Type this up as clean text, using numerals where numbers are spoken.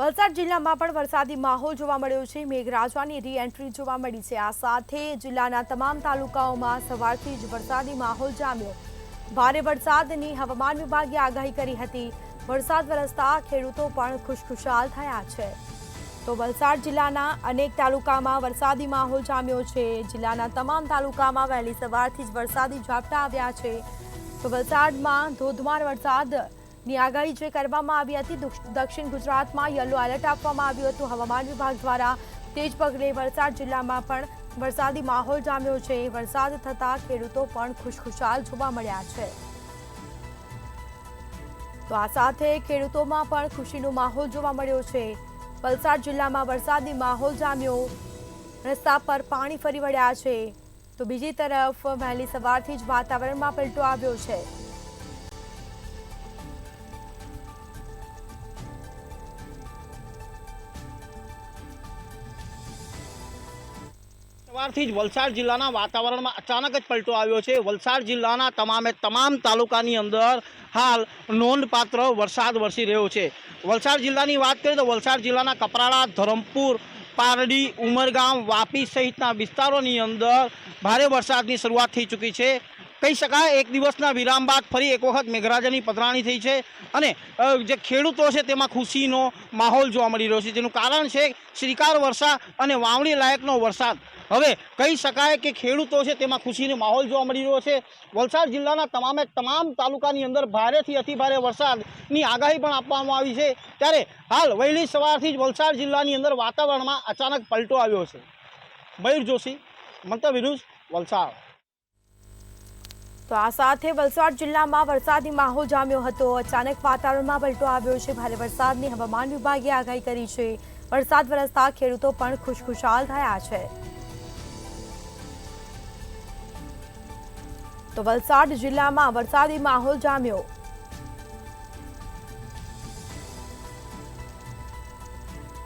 વલસાડ જિલ્લામાં પણ વરસાદી માહોલ જોવા મળ્યો છે। મેઘરાજાની રી-એન્ટ્રી જોવા મળી છે। આ સાથે જિલ્લાના તમામ તાલુકાઓમાં સવારથી જ વરસાદી માહોલ જામ્યો। ભારે વરસાદની હવામાન વિભાગે આગાહી કરી હતી। વરસાદ વરસતા ખેડૂતો પણ ખુશખુશાલ થયા છે। તો વલસાડ જિલ્લાના અનેક તાલુકામાં વરસાદી માહોલ જામ્યો છે। જિલ્લાના તમામ તાલુકામાં વહેલી સવારથી જ વરસાદી ઝાપટા આવ્યા છે। તો વલસાડમાં ધોધમાર વરસાદની આગાહી જે કરવામાં આવી હતી। દક્ષિણ ગુજરાતમાં યલો એલર્ટ આપવામાં આવ્યું હતું હવામાન વિભાગ દ્વારા। તેજ પગલે વલસાડ જિલ્લામાં પણ વરસાદી માહોલ જામ્યો છે। વરસાદ થતાં ખેડૂતો પણ ખુશખુશાલ જોવા મળ્યા છે। તો આ સાથે ખેડૂતોમાં પણ ખુશીનો માહોલ જોવા મળ્યો છે। વલસાડ જિલ્લામાં વરસાદી માહોલ જામ્યો। રસ્તા પર પાણી ફરી વળ્યા છે। તો બીજી તરફ વહેલી સવારથી જ વાતાવરણમાં પલટો આવ્યો છે। સવારથી જ વલસાડ જિલ્લાના વાતાવરણમાં અચાનક જ પલટો આવ્યો છે। વલસાડ જિલ્લાના તમામે તમામ તાલુકાની અંદર હાલ નોંધપાત્ર વરસાદ વરસી રહ્યો છે। વલસાડ જિલ્લાની વાત કરીએ તો વલસાડ જિલ્લાના કપરાડા, ધરમપુર, પારડી, ઉમરગામ, વાપી સહિતના વિસ્તારોની અંદર ભારે વરસાદની શરૂઆત થઈ ચૂકી છે। કહી શકાય એક દિવસના વિરામ બાદ ફરી એક વખત મેઘરાજાની પધરાણી થઈ છે અને જે ખેડૂતો છે તેમાં ખુશીનો માહોલ જોવા મળી રહ્યો છે। જેનું કારણ છે શ્રીકાર વર્ષા અને વાવણી લાયકનો વરસાદ। હવે કહી શકાય કે ખેડૂતો છે તેમાં ખુશીનો માહોલ જોવા મળી રહ્યો છે। વલસાડ જિલ્લાના તમામે તમામ તાલુકાની અંદર ભારેથી અતિભારે વરસાદની આગાહી પણ આપવામાં આવી છે। ત્યારે હાલ વહેલી સવારથી જ વલસાડ જિલ્લાની અંદર વાતાવરણમાં અચાનક પલટો આવ્યો છે। મયુર જોશી, મંતવ્ય ન્યૂઝ, વલસાડ। તો આ સાથે વલસાડ જિલ્લામાં વરસાદી માહોલ જામ્યો હતો। અચાનક વાતાવરણમાં પલટો આવ્યો છે। ભારે વરસાદની હવામાન વિભાગે આગાહી કરી છે। વરસાદ વરસતા ખેડૂતો પણ ખુશખુશાલ થયા છે। તો વલસાડ જિલ્લામાં વરસાદી માહોલ જામ્યો।